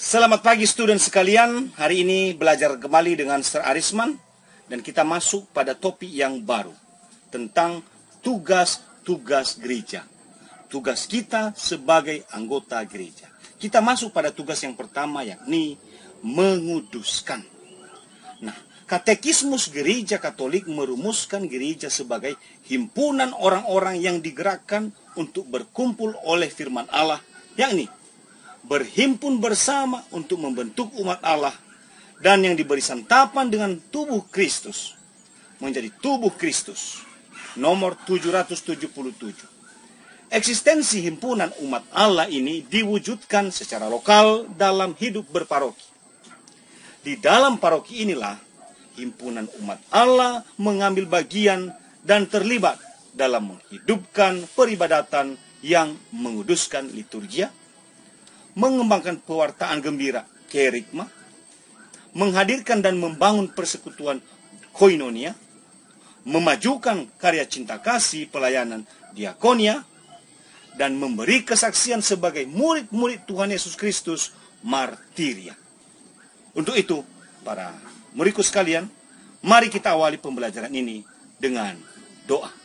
Selamat pagi student sekalian. Hari ini belajar kembali dengan Sir Arisman dan kita masuk pada topik yang baru tentang tugas-tugas gereja. Tugas kita sebagai anggota gereja. Kita masuk pada tugas yang pertama, yakni menguduskan. Nah, Katekismus Gereja Katolik merumuskan gereja sebagai himpunan orang-orang yang digerakkan untuk berkumpul oleh firman Allah, yakni berhimpun bersama untuk membentuk umat Allah dan yang diberi santapan dengan tubuh Kristus menjadi tubuh Kristus. Nomor 777. Eksistensi himpunan umat Allah ini diwujudkan secara lokal dalam hidup berparoki. Di dalam paroki inilah himpunan umat Allah mengambil bagian dan terlibat dalam menghidupkan peribadatan yang menguduskan liturgia, mengembangkan pewartaan gembira kerigma, menghadirkan dan membangun persekutuan koinonia, memajukan karya cinta kasih pelayanan diakonia, dan memberi kesaksian sebagai murid-murid Tuhan Yesus Kristus martiria. Untuk itu, para muridku sekalian, mari kita awali pembelajaran ini dengan doa.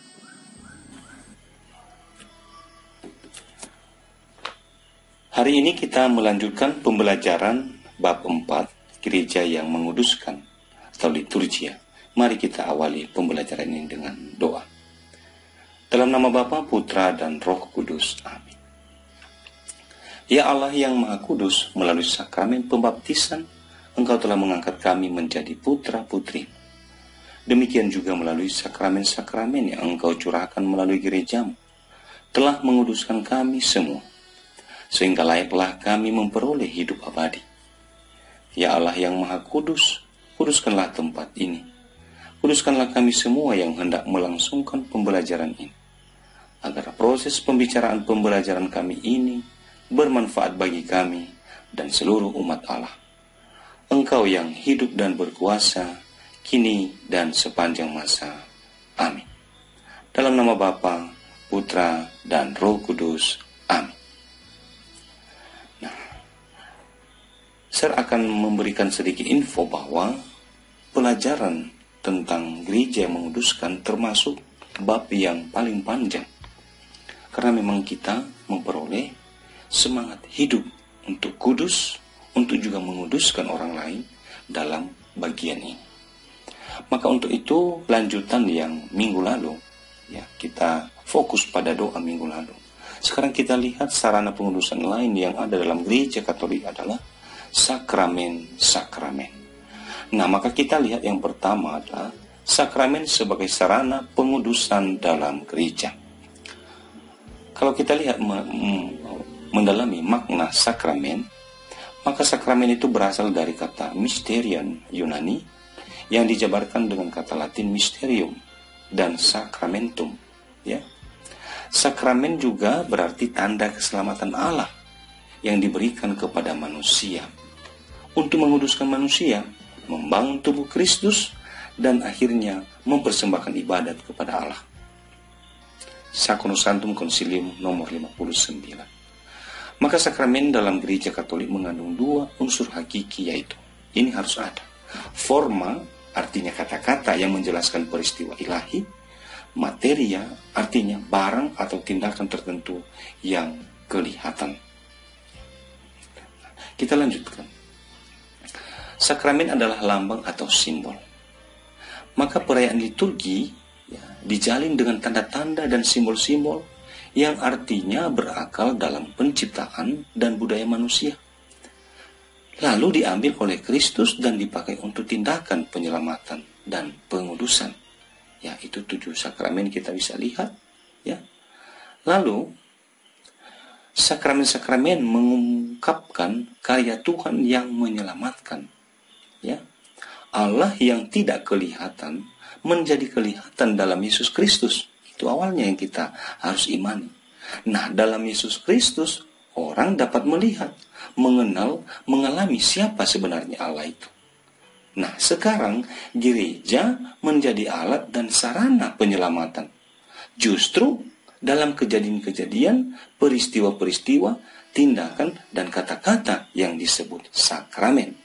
Hari ini kita melanjutkan pembelajaran bab 4, gereja yang menguduskan atau liturgia. Mari kita awali pembelajaran ini dengan doa. Dalam nama Bapa, Putra, dan Roh Kudus. Amin. Ya Allah yang Maha Kudus, melalui sakramen pembaptisan, Engkau telah mengangkat kami menjadi putra-putri. Demikian juga melalui sakramen-sakramen yang Engkau curahkan melalui gerejamu, telah menguduskan kami semua, sehingga layaklah kami memperoleh hidup abadi. Ya Allah yang Maha Kudus, kuduskanlah tempat ini. Kuduskanlah kami semua yang hendak melangsungkan pembelajaran ini, agar proses pembicaraan pembelajaran kami ini bermanfaat bagi kami dan seluruh umat Allah. Engkau yang hidup dan berkuasa, kini dan sepanjang masa. Amin. Dalam nama Bapa, Putra, dan Roh Kudus. Amin. Saya akan memberikan sedikit info bahwa pelajaran tentang gereja yang menguduskan termasuk bab yang paling panjang. Karena memang kita memperoleh semangat hidup untuk kudus, untuk juga menguduskan orang lain dalam bagian ini. Maka untuk itu lanjutan yang minggu lalu, ya, kita fokus pada doa minggu lalu. Sekarang kita lihat sarana pengudusan lain yang ada dalam gereja Katolik adalah sakramen-sakramen. Nah, maka kita lihat yang pertama adalah sakramen sebagai sarana pengudusan dalam gereja. Kalau kita lihat mendalami makna sakramen, maka sakramen itu berasal dari kata mysterion Yunani yang dijabarkan dengan kata Latin mysterium dan sacramentum, ya. Sakramen juga berarti tanda keselamatan Allah yang diberikan kepada manusia untuk menguduskan manusia, membangun tubuh Kristus, dan akhirnya mempersembahkan ibadat kepada Allah. Sacrosanctum Concilium nomor 59. Maka sakramen dalam gereja Katolik mengandung dua unsur hakiki, yaitu ini harus ada. Forma artinya kata-kata yang menjelaskan peristiwa ilahi, materia artinya barang atau tindakan tertentu yang kelihatan. Kita lanjutkan. Sakramen adalah lambang atau simbol. Maka perayaan liturgi, ya, dijalin dengan tanda-tanda dan simbol-simbol yang artinya berakal dalam penciptaan dan budaya manusia. Lalu diambil oleh Kristus dan dipakai untuk tindakan penyelamatan dan pengudusan. Ya, itu 7 sakramen kita bisa lihat. Ya. Lalu sakramen-sakramen mengungkapkan karya Tuhan yang menyelamatkan. Ya. Allah yang tidak kelihatan menjadi kelihatan dalam Yesus Kristus. Itu awalnya yang kita harus imani. Nah, dalam Yesus Kristus orang dapat melihat, mengenal, mengalami siapa sebenarnya Allah itu. Nah, sekarang gereja menjadi alat dan sarana penyelamatan. Justru dalam kejadian-kejadian, peristiwa-peristiwa, tindakan, dan kata-kata yang disebut sakramen.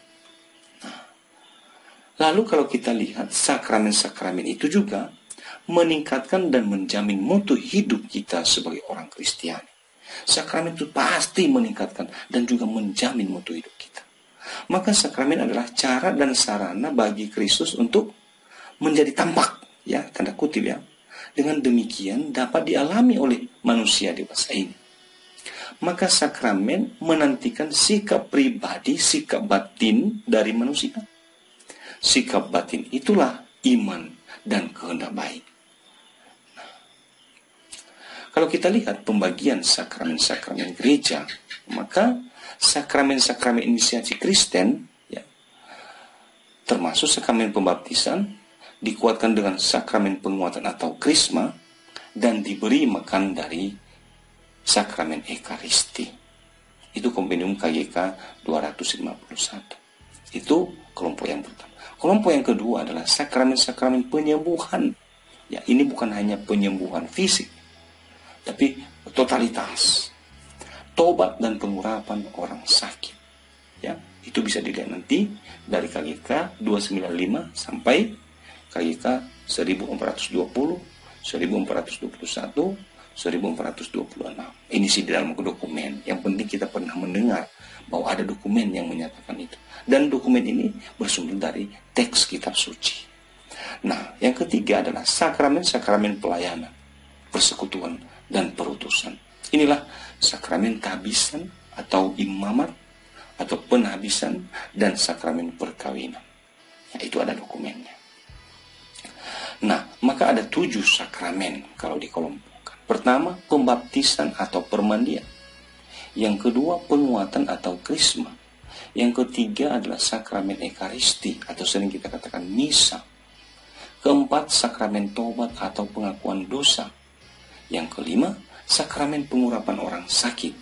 Lalu kalau kita lihat sakramen-sakramen itu juga meningkatkan dan menjamin mutu hidup kita sebagai orang Kristiani. Sakramen itu pasti meningkatkan dan juga menjamin mutu hidup kita. Maka sakramen adalah cara dan sarana bagi Kristus untuk menjadi tampak, ya, tanda kutip ya. Dengan demikian dapat dialami oleh manusia dewasa ini. Maka sakramen menantikan sikap pribadi, sikap batin dari manusia. Sikap batin itulah iman dan kehendak baik. Nah, kalau kita lihat pembagian sakramen-sakramen gereja, maka sakramen-sakramen inisiasi Kristen, ya, termasuk sakramen pembaptisan, dikuatkan dengan sakramen penguatan atau krisma, dan diberi makan dari sakramen Ekaristi. Itu kompendium KYK 251. Itu kelompok yang pertama. Kelompok yang kedua adalah sakramen-sakramen penyembuhan. Ya, ini bukan hanya penyembuhan fisik, tapi totalitas. Tobat dan pengurapan orang sakit. Ya, itu bisa dilihat nanti dari KYK 295 sampai KYK 1420, 1421, 1426. Ini sih di dalam dokumen. Yang penting kita pernah mendengar bahwa ada dokumen yang menyatakan itu. Dan dokumen ini bersumber dari teks kitab suci. Nah, yang ketiga adalah sakramen-sakramen pelayanan, persekutuan, dan perutusan. Inilah sakramen tabisan atau imamat, atau penhabisan, dan sakramen perkawinan. Nah, itu ada dokumennya. Nah, maka ada 7 sakramen kalau dikelompokkan. Pertama, pembaptisan atau permandian. Yang kedua, penguatan atau krisma. Yang ketiga adalah sakramen Ekaristi atau sering kita katakan misa. Keempat, sakramen tobat atau pengakuan dosa. Yang kelima, sakramen pengurapan orang sakit.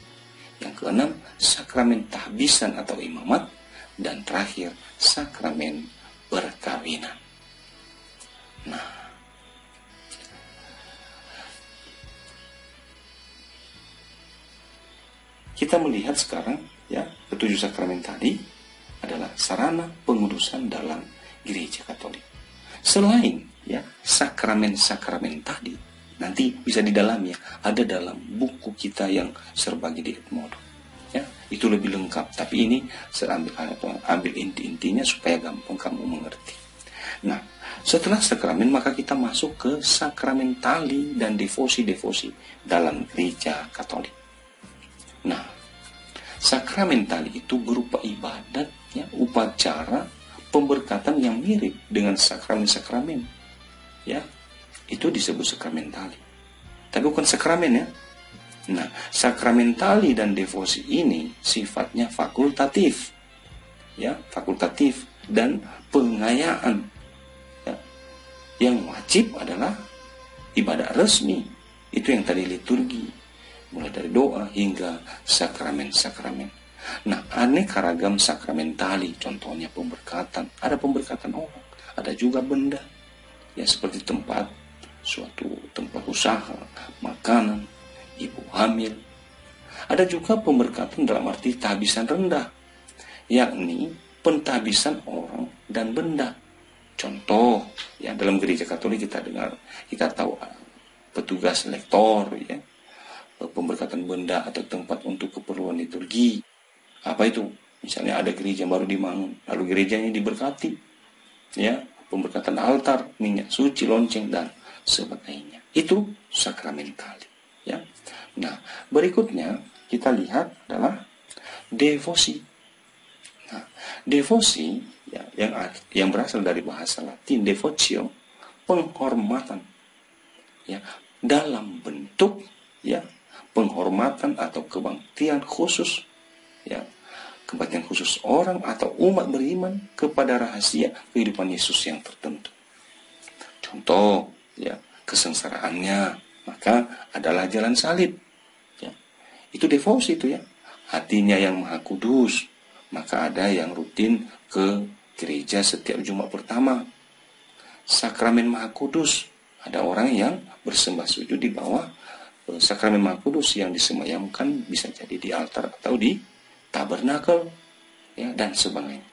Yang keenam, sakramen tahbisan atau imamat. Dan terakhir, sakramen perkawinan. Nah, kita melihat sekarang ya, ketujuh sakramen tadi adalah sarana pengudusan dalam gereja Katolik. Selain ya sakramen-sakramen tadi, nanti bisa didalami ya, ada dalam buku kita yang Serbagi di Edmodo. Ya, itu lebih lengkap. Tapi ini saya ambil inti-intinya supaya gampang kamu mengerti. Nah, setelah sakramen maka kita masuk ke sakramentali dan devosi-devosi dalam gereja Katolik. Nah, sakramentali itu berupa ibadat, ya, upacara, pemberkatan yang mirip dengan sakramen-sakramen. Ya, itu disebut sakramentali. Tapi bukan sakramen ya. Nah, sakramentali dan devosi ini sifatnya fakultatif. Ya, fakultatif dan pengayaan. Ya. Yang wajib adalah ibadah resmi. Itu yang tadi liturgi. Mulai dari doa hingga sakramen-sakramen. Nah, aneka ragam sakramentali, contohnya pemberkatan. Ada pemberkatan orang, ada juga benda. Ya, seperti suatu tempat usaha, makanan, ibu hamil. Ada juga pemberkatan dalam arti tahbisan rendah, yakni pentahbisan orang dan benda. Contoh, ya dalam gereja Katolik kita tahu petugas lektor, ya, pemberkatan benda atau tempat untuk keperluan liturgi. Apa itu? Misalnya ada gereja baru dibangun, lalu gerejanya diberkati, ya, pemberkatan altar, minyak suci, lonceng dan sebagainya. Itu sakramentali, ya. Nah, berikutnya kita lihat adalah devosi. Nah, devosi ya, yang berasal dari bahasa Latin devotio, penghormatan, ya, dalam bentuk ya penghormatan atau kebaktian khusus, ya, kebaktian khusus orang atau umat beriman kepada rahasia kehidupan Yesus yang tertentu. Contoh, ya, kesengsaraannya, maka adalah jalan salib. Ya, itu devosi itu ya. Hatinya yang maha kudus, maka ada yang rutin ke gereja setiap Jumat pertama. Sakramen maha kudus, ada orang yang bersembah sujud di bawah sakramen Maha Kudus yang disemayamkan bisa jadi di altar atau di tabernakel, ya, dan sebagainya.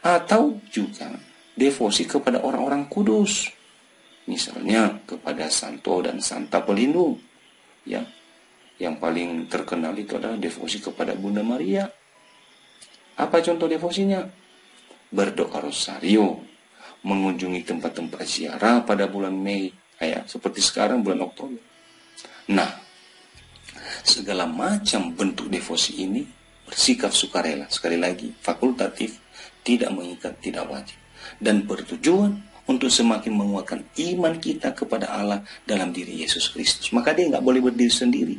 Atau juga devosi kepada orang-orang kudus, misalnya kepada santo dan santa pelindung, ya. Yang paling terkenal itu adalah devosi kepada Bunda Maria. Apa contoh devosinya? Berdoa rosario, mengunjungi tempat-tempat ziarah pada bulan Mei, kayak seperti sekarang bulan Oktober. Nah, segala macam bentuk devosi ini bersikap sukarela, sekali lagi fakultatif, tidak mengikat, tidak wajib, dan bertujuan untuk semakin menguatkan iman kita kepada Allah dalam diri Yesus Kristus. Maka dia nggak boleh berdiri sendiri,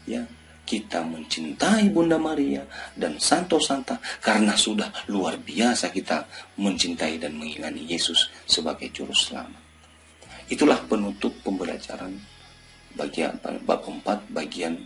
ya. Kita mencintai Bunda Maria dan Santo Santa karena sudah luar biasa kita mencintai dan mengimani Yesus sebagai juru selamat. Itulah penutup pembelajaran bagian bab 4 bagian